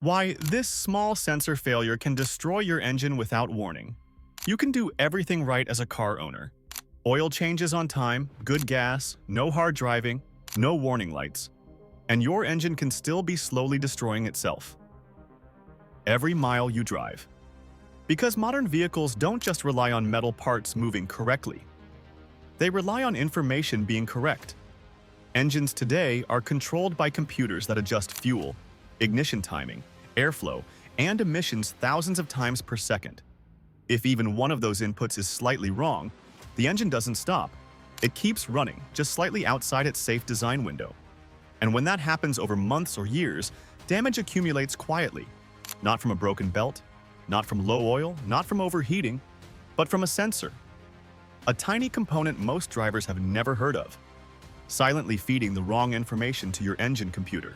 Why this small sensor failure can destroy your engine without warning. You can do everything right as a car owner. Oil changes on time, good gas, no hard driving, no warning lights, and your engine can still be slowly destroying itself every mile you drive. Because modern vehicles don't just rely on metal parts moving correctly. They rely on information being correct. Engines today are controlled by computers that adjust fuel, ignition timing, airflow, and emissions thousands of times per second. If even one of those inputs is slightly wrong, the engine doesn't stop. It keeps running, just slightly outside its safe design window. And when that happens over months or years, damage accumulates quietly. Not from a broken belt, not from low oil, not from overheating, but from a sensor. A tiny component most drivers have never heard of, silently feeding the wrong information to your engine computer.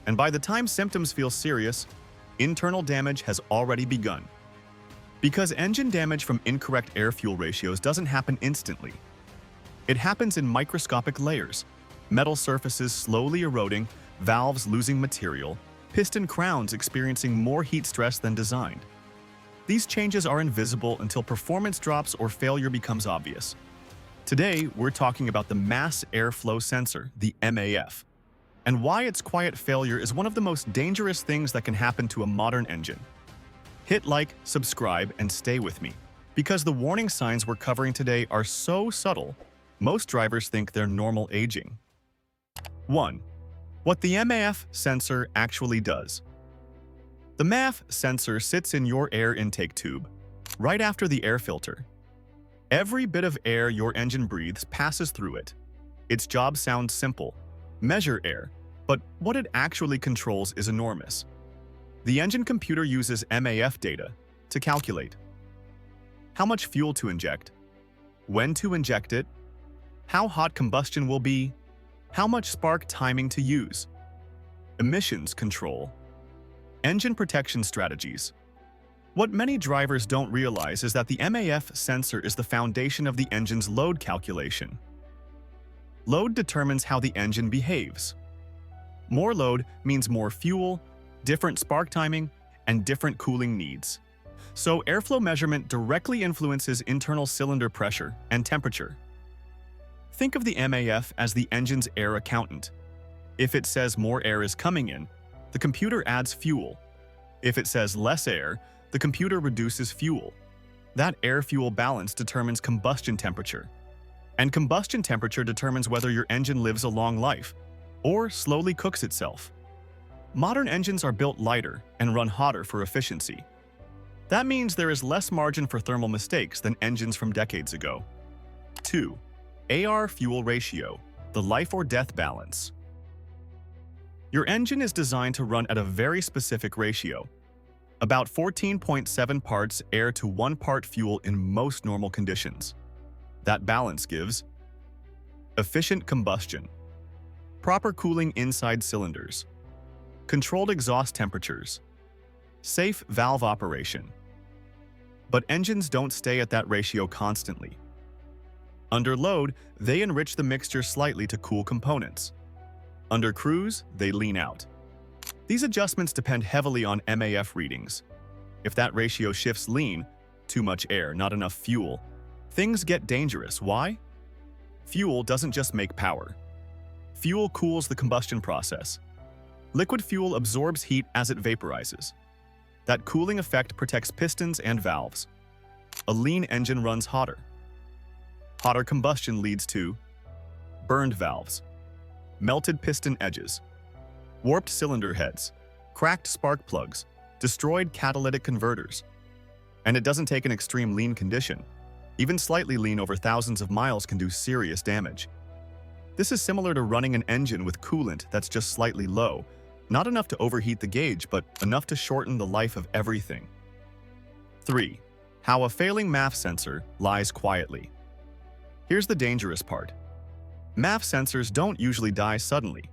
And by the time symptoms feel serious, internal damage has already begun. Because engine damage from incorrect air-fuel ratios doesn't happen instantly. It happens in microscopic layers, metal surfaces slowly eroding, valves losing material, piston crowns experiencing more heat stress than designed. These changes are invisible until performance drops or failure becomes obvious. Today, we're talking about the mass airflow sensor, the MAF, and why its quiet failure is one of the most dangerous things that can happen to a modern engine. Hit like, subscribe, and stay with me, because the warning signs we're covering today are so subtle, most drivers think they're normal aging. 1. What the MAF sensor actually does. The MAF sensor sits in your air intake tube, right after the air filter. Every bit of air your engine breathes passes through it. Its job sounds simple: measure air, but what it actually controls is enormous. The engine computer uses MAF data to calculate how much fuel to inject, when to inject it, how hot combustion will be, how much spark timing to use, emissions control, engine protection strategies. What many drivers don't realize is that the MAF sensor is the foundation of the engine's load calculation. Load determines how the engine behaves. More load means more fuel, different spark timing, and different cooling needs. So airflow measurement directly influences internal cylinder pressure and temperature. Think of the MAF as the engine's air accountant. If it says more air is coming in, the computer adds fuel. If it says less air, the computer reduces fuel. That air-fuel balance determines combustion temperature. And combustion temperature determines whether your engine lives a long life or slowly cooks itself. Modern engines are built lighter and run hotter for efficiency. That means there is less margin for thermal mistakes than engines from decades ago. 2. AR-fuel ratio, the life or death balance. Your engine is designed to run at a very specific ratio, about 14.7 parts air to 1 part fuel in most normal conditions. That balance gives efficient combustion, proper cooling inside cylinders, controlled exhaust temperatures, safe valve operation. But engines don't stay at that ratio constantly. Under load, they enrich the mixture slightly to cool components. Under cruise, they lean out. These adjustments depend heavily on MAF readings. If that ratio shifts lean, too much air, not enough fuel, things get dangerous. Why? Fuel doesn't just make power. Fuel cools the combustion process. Liquid fuel absorbs heat as it vaporizes. That cooling effect protects pistons and valves. A lean engine runs hotter. Hotter combustion leads to burned valves, melted piston edges, warped cylinder heads, cracked spark plugs, destroyed catalytic converters. And it doesn't take an extreme lean condition. Even slightly lean over thousands of miles can do serious damage. This is similar to running an engine with coolant that's just slightly low, not enough to overheat the gauge, but enough to shorten the life of everything. 3. How a failing MAF sensor lies quietly. Here's the dangerous part. MAF sensors don't usually die suddenly.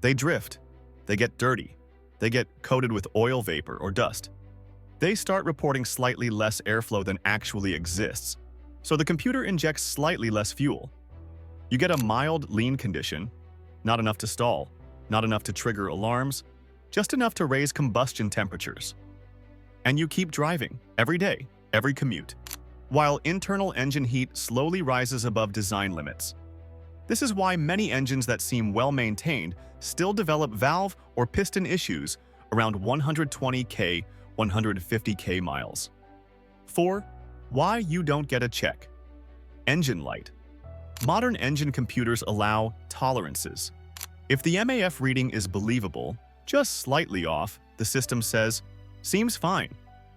They drift, they get dirty, they get coated with oil vapor or dust. They start reporting slightly less airflow than actually exists, so the computer injects slightly less fuel. You get a mild lean condition, not enough to stall, not enough to trigger alarms, just enough to raise combustion temperatures. And you keep driving, every day, every commute, while internal engine heat slowly rises above design limits. This is why many engines that seem well-maintained still develop valve or piston issues around 120k, 150k miles. 4. Why you don't get a check. Engine light. Modern engine computers allow tolerances. If the MAF reading is believable, just slightly off, the system says, seems fine.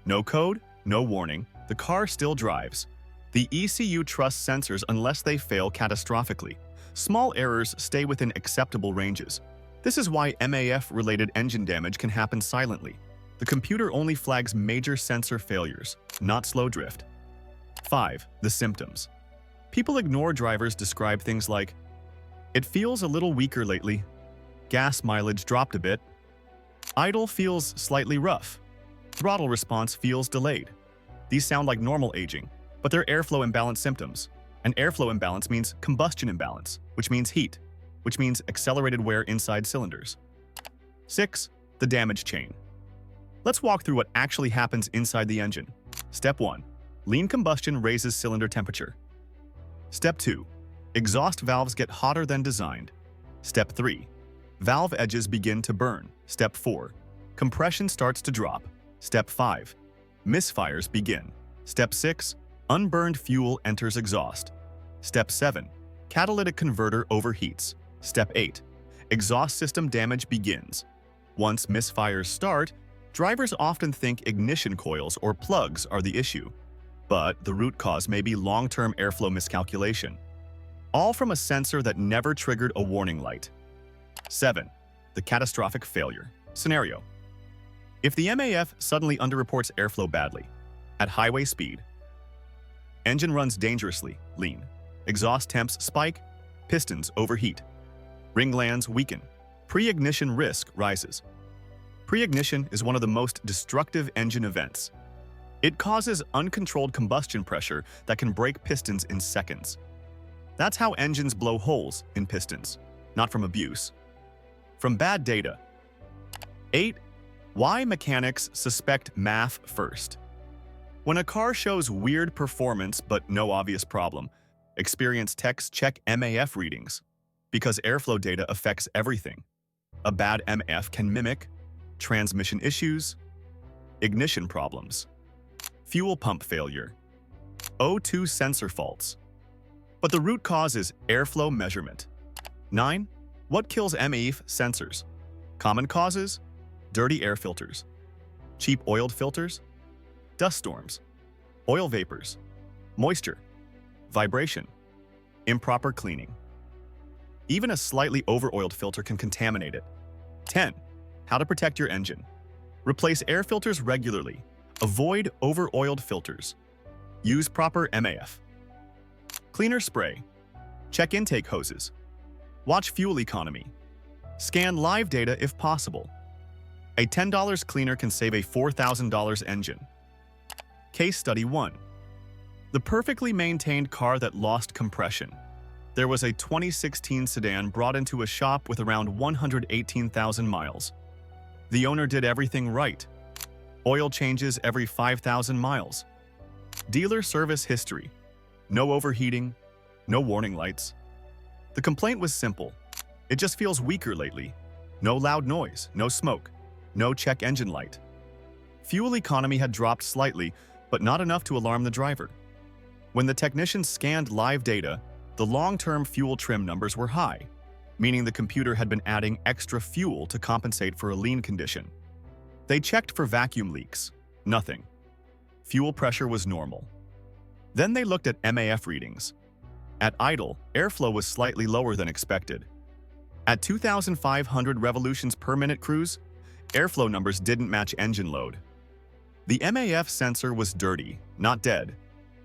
No code, no warning, the car still drives. The ECU trusts sensors unless they fail catastrophically. Small errors stay within acceptable ranges. This is why MAF-related engine damage can happen silently. The computer only flags major sensor failures, not slow drift. 5. The symptoms. People ignore drivers describe things like, it feels a little weaker lately, gas mileage dropped a bit, idle feels slightly rough, throttle response feels delayed. These sound like normal aging, but they're airflow imbalance symptoms. And airflow imbalance means combustion imbalance, which means heat, which means accelerated wear inside cylinders. 6. The damage chain. Let's walk through what actually happens inside the engine. Step 1. Lean combustion raises cylinder temperature. Step 2. Exhaust valves get hotter than designed. Step 3. Valve edges begin to burn. Step 4. Compression starts to drop. Step 5. Misfires begin. Step 6. Unburned fuel enters exhaust. Step 7. Catalytic converter overheats. Step 8. Exhaust system damage begins. Once misfires start, drivers often think ignition coils or plugs are the issue. But the root cause may be long-term airflow miscalculation. All from a sensor that never triggered a warning light. 7. The catastrophic failure. Scenario. If the MAF suddenly underreports airflow badly, at highway speed, engine runs dangerously, lean, exhaust temps spike, pistons overheat, ring glands weaken, pre-ignition risk rises. Pre-ignition is one of the most destructive engine events. It causes uncontrolled combustion pressure that can break pistons in seconds. That's how engines blow holes in pistons, not from abuse. From bad data. 8. Why mechanics suspect MAF first. When a car shows weird performance but no obvious problem, experienced techs check MAF readings, because airflow data affects everything. A bad MAF can mimic transmission issues, ignition problems, fuel pump failure, O2 sensor faults. But the root cause is airflow measurement. 9. What kills MAF sensors? Common causes: dirty air filters, cheap oiled filters, dust storms, oil vapors, moisture, vibration, improper cleaning. Even a slightly over-oiled filter can contaminate it. 10. How to protect your engine. Replace air filters regularly. Avoid over-oiled filters. Use proper MAF. Cleaner spray. Check intake hoses. Watch fuel economy. Scan live data if possible. A $10 cleaner can save a $4,000 engine. Case Study 1. The perfectly maintained car that lost compression. There was a 2016 sedan brought into a shop with around 118,000 miles. The owner did everything right. Oil changes every 5,000 miles. Dealer service history. No overheating, no warning lights. The complaint was simple. It just feels weaker lately. No loud noise, no smoke, no check engine light. Fuel economy had dropped slightly, but not enough to alarm the driver. When the technicians scanned live data, the long-term fuel trim numbers were high, meaning the computer had been adding extra fuel to compensate for a lean condition. They checked for vacuum leaks. Nothing. Fuel pressure was normal. Then they looked at MAF readings. At idle, airflow was slightly lower than expected. At 2,500 revolutions per minute cruise, airflow numbers didn't match engine load. The MAF sensor was dirty, not dead.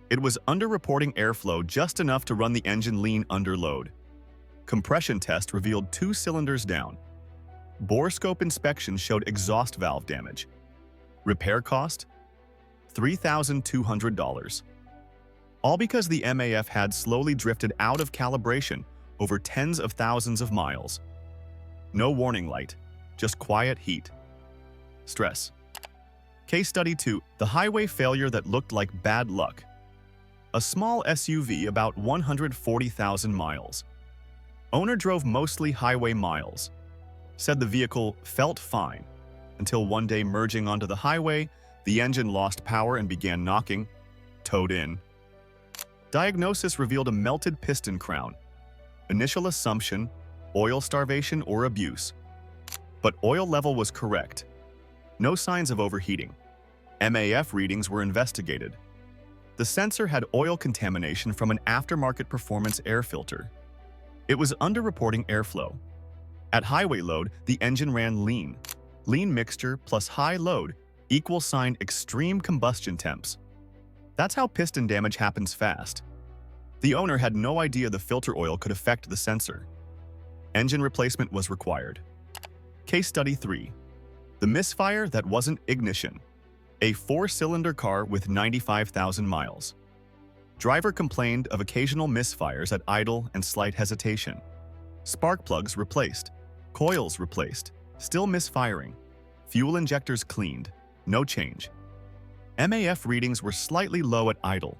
It was underreporting airflow just enough to run the engine lean under load. Compression test revealed 2 cylinders down. Bore scope inspection showed exhaust valve damage. Repair cost? $3,200. All because the MAF had slowly drifted out of calibration over tens of thousands of miles. No warning light, just quiet heat. Stress. Case Study 2. The highway failure that looked like bad luck. A small SUV about 140,000 miles. Owner drove mostly highway miles. Said the vehicle felt fine, until one day merging onto the highway, the engine lost power and began knocking. Towed in. Diagnosis revealed a melted piston crown. Initial assumption, oil starvation or abuse. But oil level was correct. No signs of overheating. MAF readings were investigated. The sensor had oil contamination from an aftermarket performance air filter. It was underreporting airflow. At highway load, the engine ran lean. Lean mixture plus high load equals sign extreme combustion temps. That's how piston damage happens fast. The owner had no idea the filter oil could affect the sensor. Engine replacement was required. Case Study 3. The misfire that wasn't ignition. A 4-cylinder car with 95,000 miles. Driver complained of occasional misfires at idle and slight hesitation. Spark plugs replaced. Coils replaced. Still misfiring. Fuel injectors cleaned. No change. MAF readings were slightly low at idle.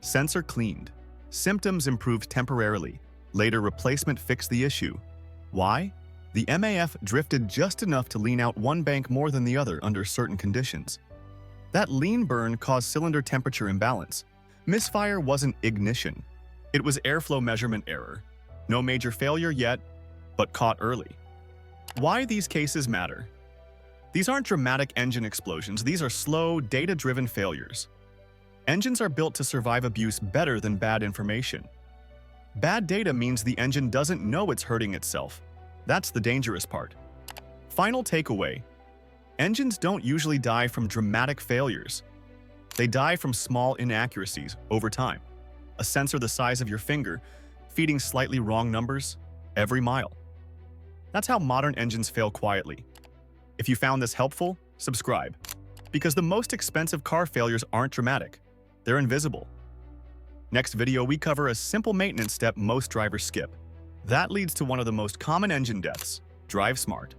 Sensor cleaned. Symptoms improved temporarily. Later replacement fixed the issue. Why? The MAF drifted just enough to lean out one bank more than the other under certain conditions. That lean burn caused cylinder temperature imbalance. Misfire wasn't ignition. It was airflow measurement error. No major failure yet, but caught early. Why these cases matter? These aren't dramatic engine explosions, these are slow, data-driven failures. Engines are built to survive abuse better than bad information. Bad data means the engine doesn't know it's hurting itself. That's the dangerous part. Final takeaway. Engines don't usually die from dramatic failures. They die from small inaccuracies over time. A sensor the size of your finger, feeding slightly wrong numbers every mile. That's how modern engines fail quietly. If you found this helpful, subscribe. Because the most expensive car failures aren't dramatic. They're invisible. Next video, we cover a simple maintenance step most drivers skip. That leads to one of the most common engine deaths. Drive smart.